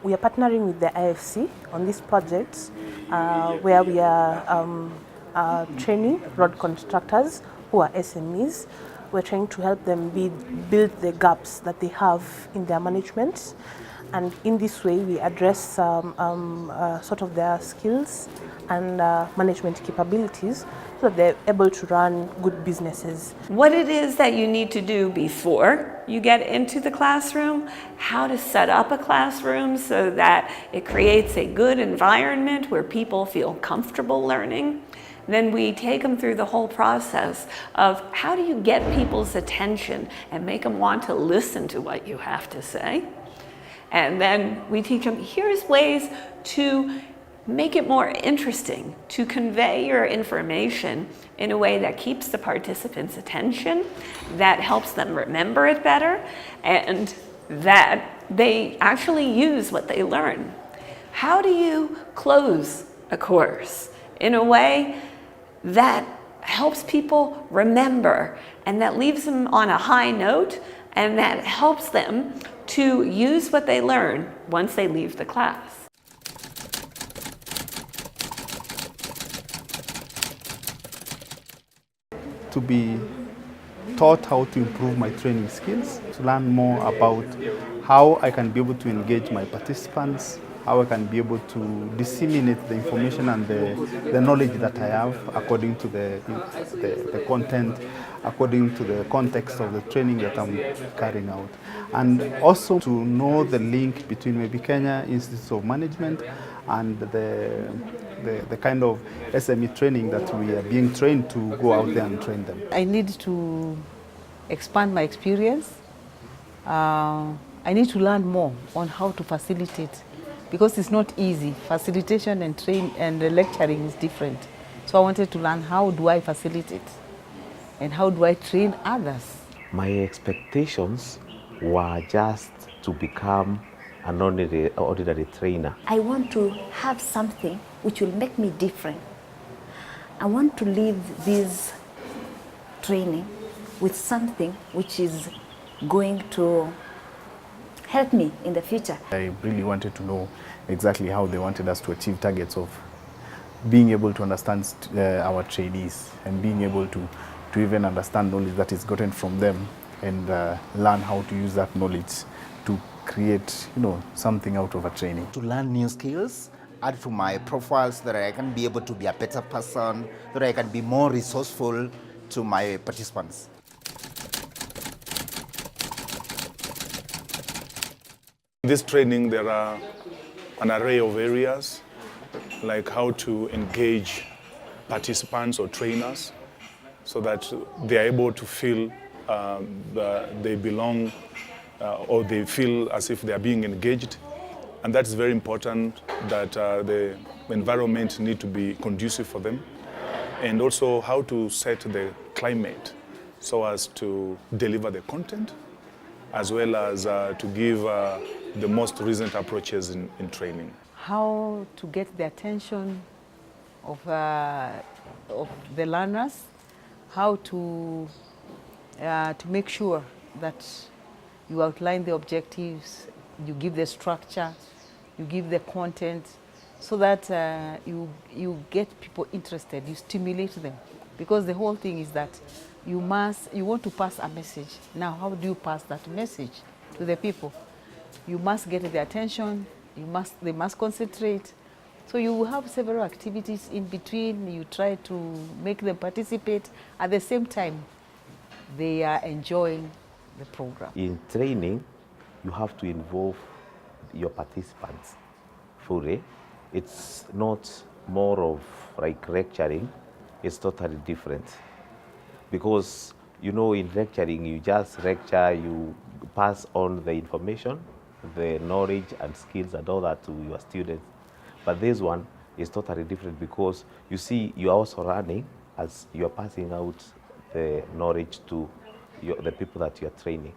we are partnering with the IFC on this project where we are training road constructors who are SMEs. We're trying to help them build the gaps that they have in their management. And in this way, we address sort of their skills and management capabilities so that they're able to run good businesses. What it is that you need to do before you get into the classroom, how to set up a classroom so that it creates a good environment where people feel comfortable learning. Then we take them through the whole process of how do you get people's attention and make them want to listen to what you have to say. And then we teach them, here's ways to make it more interesting, to convey your information in a way that keeps the participants' attention, that helps them remember it better, and that they actually use what they learn. How do you close a course in a way that helps people remember and that leaves them on a high note and that helps them to use what they learn once they leave the class? To be taught how to improve my training skills, to learn more about how I can be able to engage my participants, how I can be able to disseminate the information and the knowledge that I have according to the content, according to the context of the training that I'm carrying out. And also to know the link between maybe Kenya Institute of Management and the kind of SME training that we are being trained to go out there and train them. I need to expand my experience. I need to learn more on how to facilitate, because it's not easy. Facilitation and lecturing is different. So I wanted to learn how do I facilitate and how do I train others. My expectations were just to become an ordinary trainer. I want to have something which will make me different. I want to leave this training with something which is going to help me in the future. I really wanted to know exactly how they wanted us to achieve targets of being able to understand our trainees and being able to even understand knowledge that is gotten from them and learn how to use that knowledge to create, something out of a training. To learn new skills, add to my profile so that I can be able to be a better person, so that I can be more resourceful to my participants. In this training, there are an array of areas, like how to engage participants or trainers so that they are able to feel they belong or they feel as if they are being engaged. And that's very important, that the environment need to be conducive for them. And also how to set the climate so as to deliver the content, as well as to give the most recent approaches in training. How to get the attention of the learners, how to make sure that you outline the objectives, you give the structure, you give the content, so that you get people interested, you stimulate them. Because the whole thing is that you want to pass a message. Now, how do you pass that message to the people? You must get their attention, they must concentrate. So you have several activities in between, you try to make them participate. At the same time, they are enjoying the program. In training, you have to involve your participants fully. It's not more of like lecturing, it's totally different. Because, in lecturing, you just lecture, you pass on the information, the knowledge and skills and all that to your students. But this one is totally different because you see, you are also learning as you are passing out the knowledge to the people that you are training.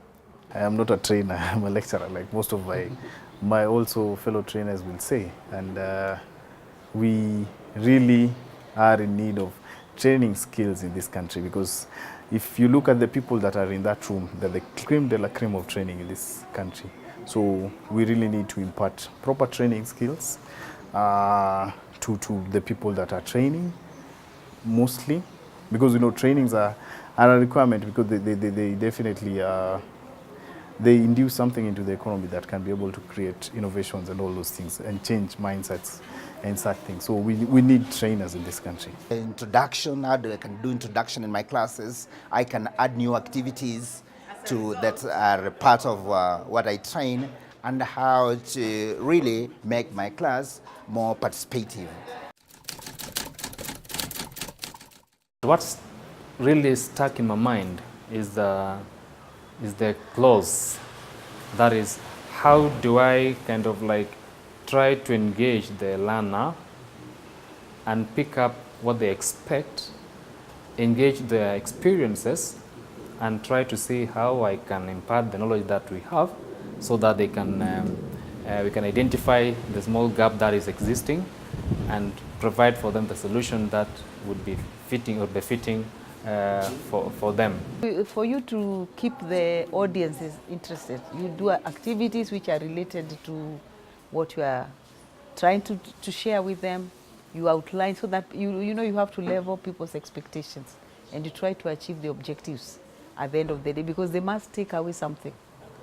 I am not a trainer, I'm a lecturer, like most of my also fellow trainers will say. And we really are in need of training skills in this country, because if you look at the people that are in that room, they're the creme de la creme of training in this country. So we really need to impart proper training skills to the people that are training, mostly, because trainings are a requirement, because they definitely they induce something into the economy that can be able to create innovations and all those things and change mindsets and such things. So we need trainers in this country. Introduction, I can do introduction in my classes. I can add new activities that are part of what I train, and how to really make my class more participative. What's really stuck in my mind is the clause. That is, how do I kind of try to engage the learner and pick up what they expect, engage their experiences, and try to see how I can impart the knowledge that we have, so that they can we can identify the small gap that is existing and provide for them the solution that would be fitting or befitting for them. For you to keep the audiences interested, you do activities which are related to what you are trying to share with them. You outline so that you have to level people's expectations, and you try to achieve the objectives at the end of the day, because they must take away something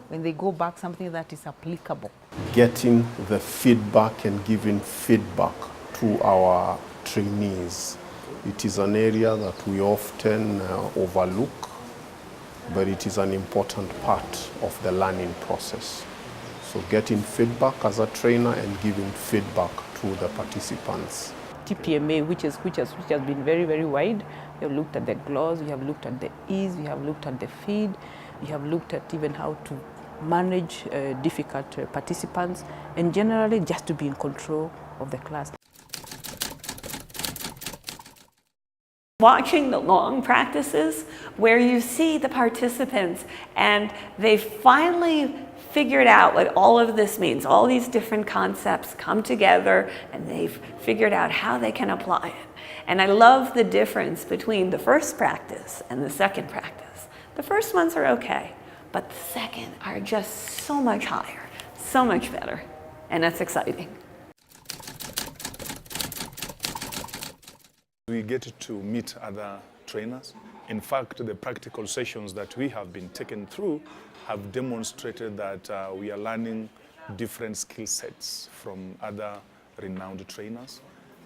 when they go back, something that is applicable. Getting the feedback and giving feedback to our trainees. It is an area that we often overlook, but it is an important part of the learning process. So getting feedback as a trainer and giving feedback to the participants. TPMA, which has been very, very wide. We have looked at the gloss, we have looked at the ease, we have looked at the feed, we have looked at even how to manage difficult participants, and generally just to be in control of the class. Watching the long practices where you see the participants and they've finally figured out what all of this means. All these different concepts come together and they've figured out how they can apply it. And I love the difference between the first practice and the second practice. The first ones are okay, but the second are just so much higher, so much better, and that's exciting. We get to meet other trainers. In fact, the practical sessions that we have been taken through have demonstrated that we are learning different skill sets from other renowned trainers.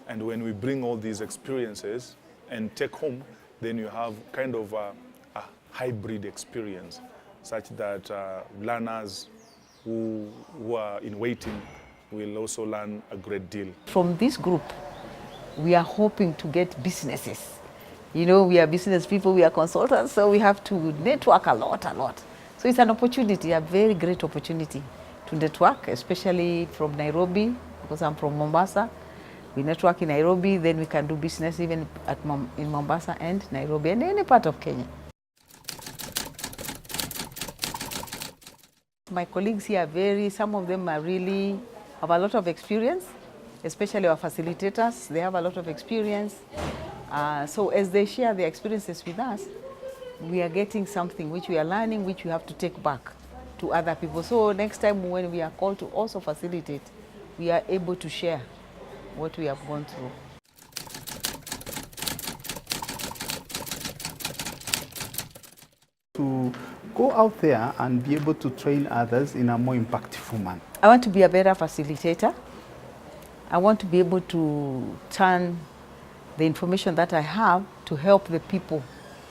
And when we bring all these experiences and take home, then you have kind of a hybrid experience, such that learners who are in waiting will also learn a great deal. From this group, we are hoping to get businesses. We are business people, we are consultants, so we have to network a lot. So it's an opportunity, a very great opportunity to network, especially from Nairobi, because I'm from Mombasa. We network in Nairobi, then we can do business even in Mombasa and Nairobi and any part of Kenya. My colleagues here some of them have a lot of experience, especially our facilitators. They have a lot of experience. So as they share their experiences with us, we are getting something which we are learning, which we have to take back to other people. So next time when we are called to also facilitate, we are able to share what we have gone through. To go out there and be able to train others in a more impactful manner. I want to be a better facilitator. I want to be able to turn the information that I have to help the people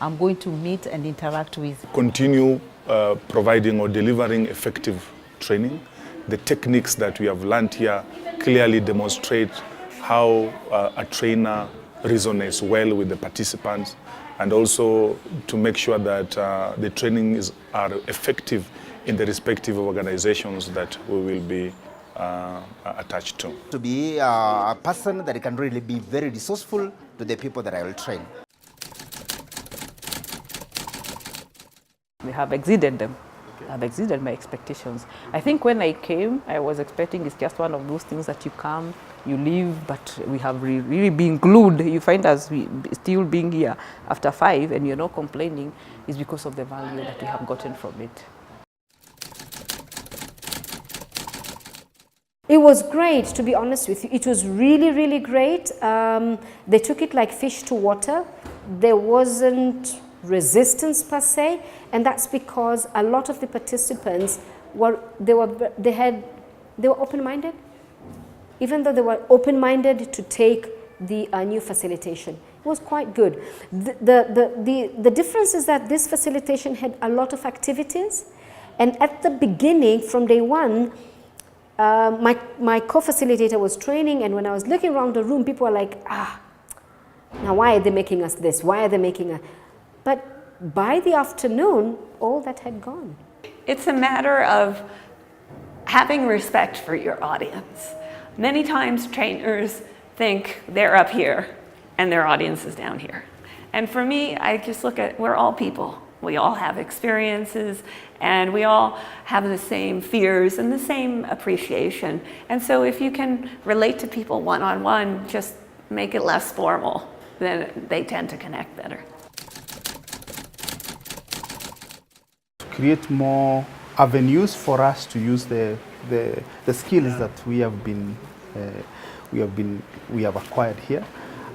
I'm going to meet and interact with. Continue providing or delivering effective training. The techniques that we have learned here clearly demonstrate how a trainer resonates well with the participants, and also to make sure that the trainings are effective in the respective organizations that we will be attached to. To be a person that can really be very resourceful to the people that I will train. We have exceeded them. I've exceeded my expectations. I think when I came, I was expecting it's just one of those things that you come, you leave, but we have really been glued. You find us still being here after 5 and you're not complaining, is because of the value that we have gotten from it. was great, to be honest with you. It was really, really great. They took it like fish to water. There wasn't resistance per se, and that's because a lot of the participants were open-minded. Even though they were open-minded to take the new facilitation, it was quite good. The difference is that this facilitation had a lot of activities, and at the beginning, from day one, my co-facilitator was training, and when I was looking around the room, people were like, now why are they making us this? Why are they making us? But by the afternoon, all that had gone. It's a matter of having respect for your audience. Many times trainers think they're up here and their audience is down here. And for me, I just look at, we're all people. We all have experiences, and we all have the same fears and the same appreciation. And so if you can relate to people one-on-one, just make it less formal, then they tend to connect better. Create more avenues for us to use the skills that we have acquired here,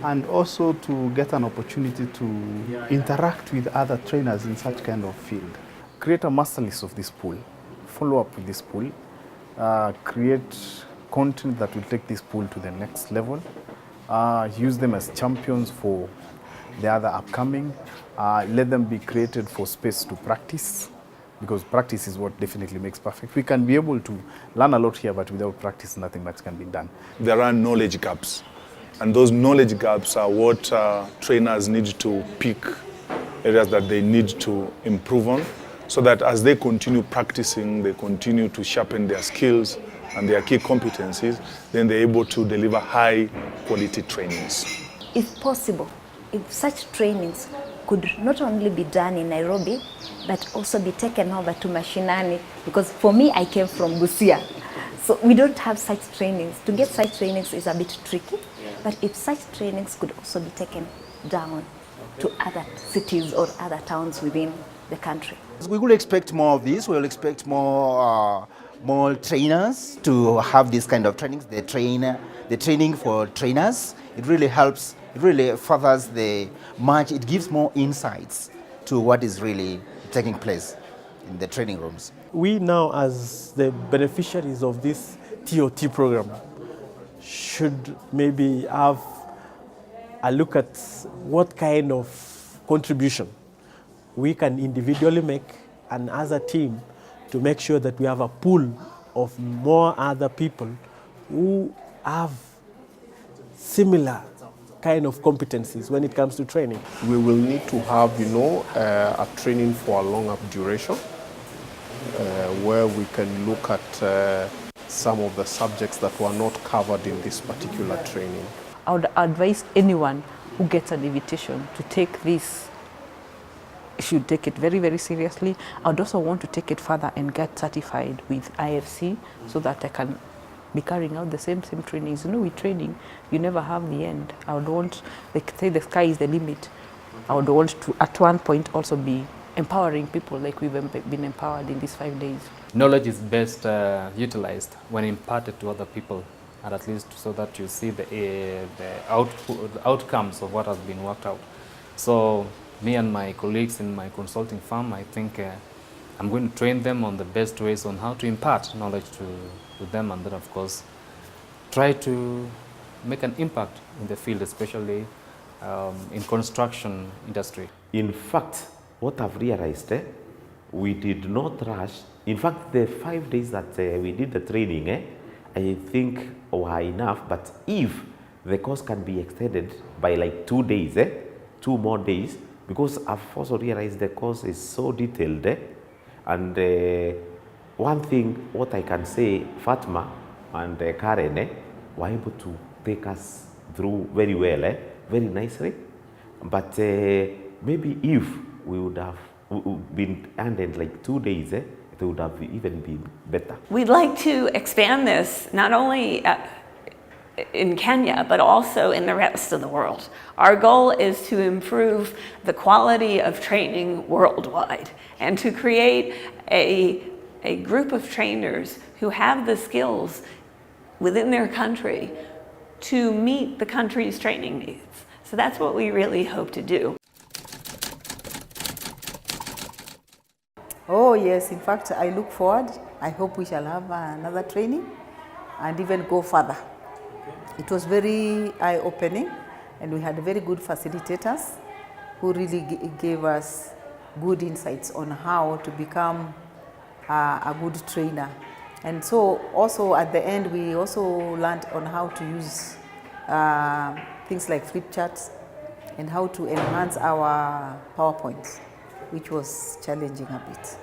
and also to get an opportunity to interact with other trainers in such kind of field. Create a master list of this pool, follow up with this pool, create content that will take this pool to the next level, use them as champions for the other upcoming, let them be created for space to practice, because practice is what definitely makes perfect. We can be able to learn a lot here, but without practice, nothing much can be done. There are knowledge gaps, and those knowledge gaps are what trainers need to pick areas that they need to improve on, so that as they continue practicing, they continue to sharpen their skills and their key competencies, then they're able to deliver high quality trainings. If possible, if such trainings could not only be done in Nairobi, but also be taken over to Mashinani, because for me, I came from Busia. So we don't have such trainings. To get such trainings is a bit tricky, but if such trainings could also be taken down to other cities or other towns within the country. We will expect more of this. We will expect more trainers to have this kind of trainings. The training for trainers, it really helps. It really furthers the match. It gives more insights to what is really taking place in the training rooms. We now, as the beneficiaries of this TOT program, should maybe have a look at what kind of contribution we can individually make and as a team to make sure that we have a pool of more other people who have similar kind of competencies when it comes to training. We will need to have, a training for a longer duration where we can look at some of the subjects that were not covered in this particular training. I would advise anyone who gets an invitation to take this, should take it very, very seriously. I would also want to take it further and get certified with IFC so that I can be carrying out the same trainings. With training, you never have the end. I would want, like say the sky is the limit. I would want to, at one point, also be empowering people like we've been empowered in these 5 days. Knowledge is best utilized when imparted to other people, and at least so that you see the outcomes of what has been worked out. So me and my colleagues in my consulting firm, I think I'm going to train them on the best ways on how to impart knowledge to them, and then of course try to make an impact in the field, especially in construction industry. In fact, what I've realized, we did not rush. In fact, the 5 days that we did the training, I think were enough, but if the course can be extended by like 2 days, 2 more days, because I've also realized the course is so detailed, and one thing, what I can say, Fatma and Karen were able to take us through very well, very nicely, but maybe if we would have been ended like 2 days, it would have even been better. We'd like to expand this not only in Kenya, but also in the rest of the world. Our goal is to improve the quality of training worldwide and to create a group of trainers who have the skills within their country to meet the country's training needs. So that's what we really hope to do. Oh yes, in fact, I look forward. I hope we shall have another training and even go further. It was very eye-opening, and we had very good facilitators who really gave us good insights on how to become a good trainer. And so also at the end, we also learned on how to use things like flip charts and how to enhance our PowerPoints, which was challenging a bit.